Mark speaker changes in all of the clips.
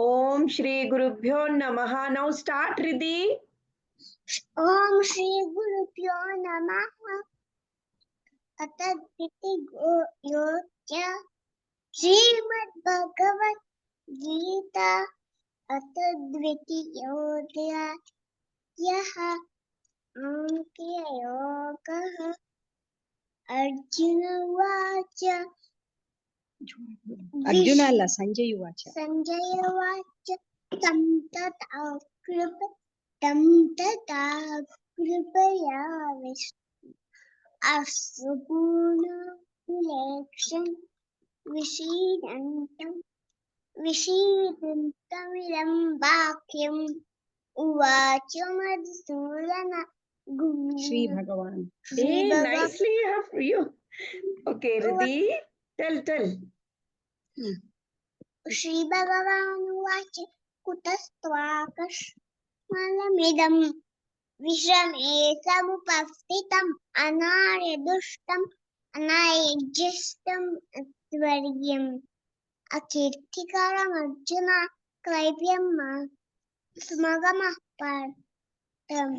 Speaker 1: Om Shri Gurubhyo Namaha. Now start, Riddhi.
Speaker 2: Om Shri Gurubhyo Namaha. Atadviti Yocha Srimad Bhagavad Gita Atadviti Yocha Yaha Ankya Yogaha Arjuna Vacha
Speaker 3: Arjun अल्ल संजय उवाच
Speaker 2: Sanjaya Vacha Tam Tata Kripaya Asupurnakulekshan Vishidantamidam Vakyam Uvacha Madhusudana
Speaker 3: Shri भगवान
Speaker 1: Hey, nicely you. Okay, Riddhi. Tell.
Speaker 2: Shri Bhagavan Uvacha Kutastvakashmalamidam Vishrame Samupasthitam Anaryadushtam Anayajyastam Atvaryam Akirtikaram Arjuna Klaipyam Smagamah Partam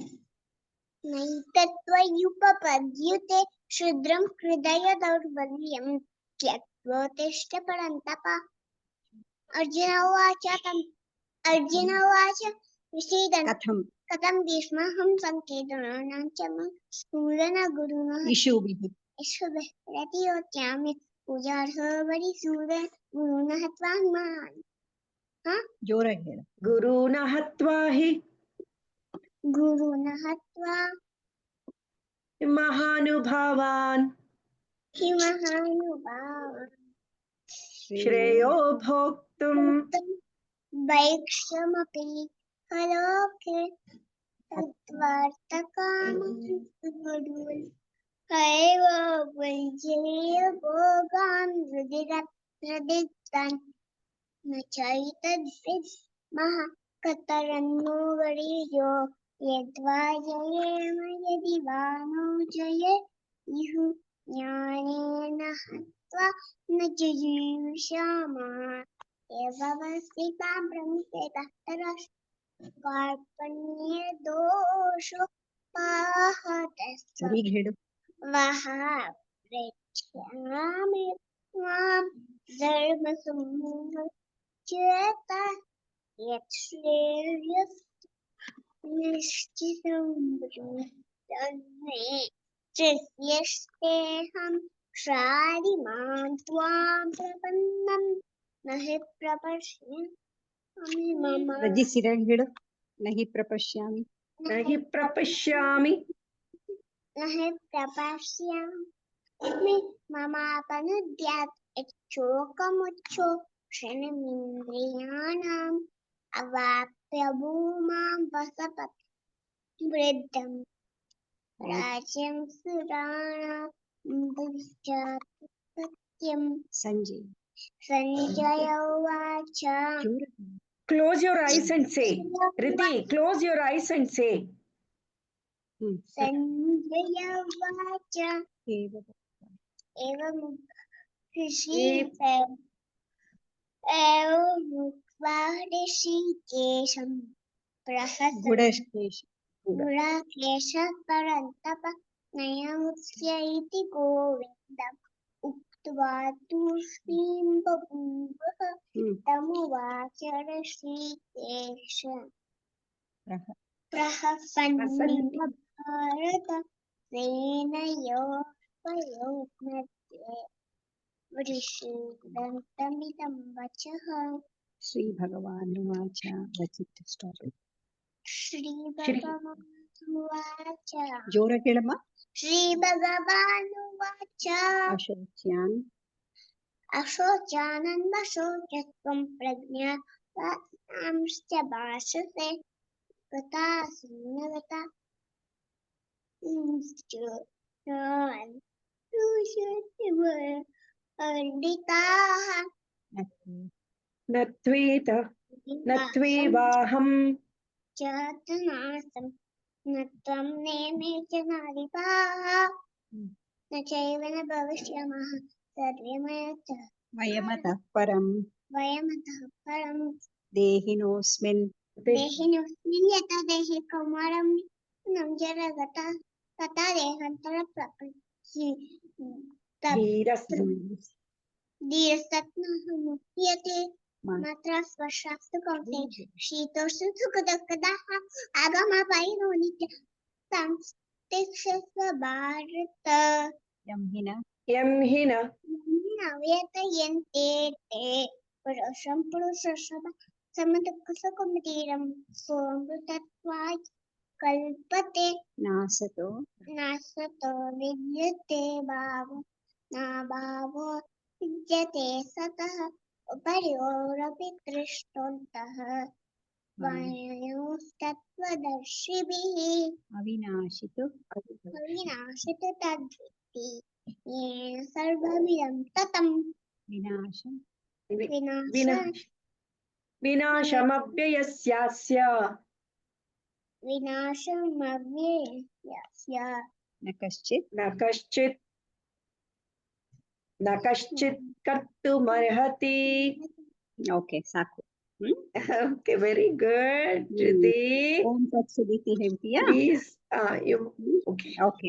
Speaker 2: Naitattvayupapadyute Shudram Hridaya Daurvalyam Tyaktvottishta Parantapa Arjuna Uvacha Vishidan
Speaker 3: कथम
Speaker 2: Katam Bhishmaham Sanketanam Chama Skulana Guruna
Speaker 3: ईशुभिः
Speaker 2: Ishubhratiyotyaami Pujarha Varisura Guruna Hatvaman
Speaker 3: जोर हेळ
Speaker 1: Guru Nahatvahi
Speaker 2: Guruna Hatva
Speaker 1: Mahanubhavan
Speaker 2: Himahanubhava
Speaker 1: Shreyo Bhoktum
Speaker 2: Vaikshamapi Haloke Tatvartakamam Gurul Haiva Vanjaya Bhogan Raditan Nachaitadvid Maha Kataranno Variyo Yadva Jayema Yadivano Jaya Ihu Jnanena Hatva Najayushama Evavasita Brahmeta Tarash Karpanye Dosho Pahatasa
Speaker 3: हरी घेड
Speaker 2: Vahaprechami Mam Dharma Sammucheta Yatshreryas Nishchitam Brahmane Chisyasteham Shadiman Tvam Prapannam Nahi Prapashyami Mama
Speaker 3: रजी सिर घेड नहीं प्रपश्यामि
Speaker 1: Nahi Prapashyami
Speaker 2: Nahi Prapashyami Mamapanudhyat Ichokamucho Shanamindriyanam Avapya Bhumam Vasapat Vriddham Rajam Surana Bhujatatyam
Speaker 3: Sanjay
Speaker 2: Sanjaya Vacha
Speaker 3: जोर
Speaker 1: Close your eyes and say. Riddhi, close your eyes and say.
Speaker 2: Sanjaya Vacha
Speaker 3: एव
Speaker 2: Evam Rishi said Evam Mukva Rishikesham Prahasam
Speaker 3: गुडश्केश
Speaker 2: Gurakesha Parantapa Nayamutsya iti Govindam Uktva Tushrim Babhuvaha Tamuvacha Rishikesha Prahasanniva Bharata Senayopayognate Vrishidantamidam Vachaha
Speaker 3: Shri भगवान उवाच वचित stop
Speaker 2: Shri Bhagavan Uvacha
Speaker 3: जोर हेळಮ್ಮ
Speaker 2: Shri Bhagavan Uvacha
Speaker 3: अशोच्यान्
Speaker 2: Ashochanan Vashochastvam Prajna Vasamscha Bhashase Gata Sunnavata Institution Sushativa Panditaha
Speaker 1: Natveta Natvevaham
Speaker 2: Chatanasam Natvam Neme Janadipaha Nachayvana Bhavishyamaha Sarvamaya
Speaker 3: वयमतः परं
Speaker 2: Vayamataha Param
Speaker 3: देहिनोऽस्मिन्
Speaker 2: देहिनोऽस्मिन् यथा देहे कौमारं जरगता तथा देहान्तरप्रकृतिः धीरस्तत्नः मुह्यते मात्रा स्पर्शास्तु कौन्तेय शीतोष्ण सुखदुःखदाः आगमापायिनो नित्यः सांस्तिक्षस्व भारत
Speaker 3: यं हि न
Speaker 2: व्यतयन्ते ते पुरुषं पुरुषशः समदुःखसुखमतीरं सोऽमृतत्वाय कल्पते
Speaker 3: नासतो
Speaker 2: नासतो विद्यते भावो नाभावो विद्यते सतः उपर्योरपि दृष्टोऽन्तः वायोस्तत्त्वदर्शिभिः
Speaker 3: अविनाशितो
Speaker 2: अविनाशितो तद्विद्धि येन सर्वमिदं ततम्
Speaker 3: विनाशं
Speaker 1: विनाशमव्ययस्यास्य
Speaker 2: विनाशमव्ययस्य
Speaker 3: न कश्चित्
Speaker 1: न कश्चित् कर्तुमर्हति.
Speaker 3: ओके साकु
Speaker 1: Okay, very good, Jyoti.
Speaker 3: ओम तत्सदिति हेल्पिया
Speaker 1: Please, you okay.
Speaker 3: ओके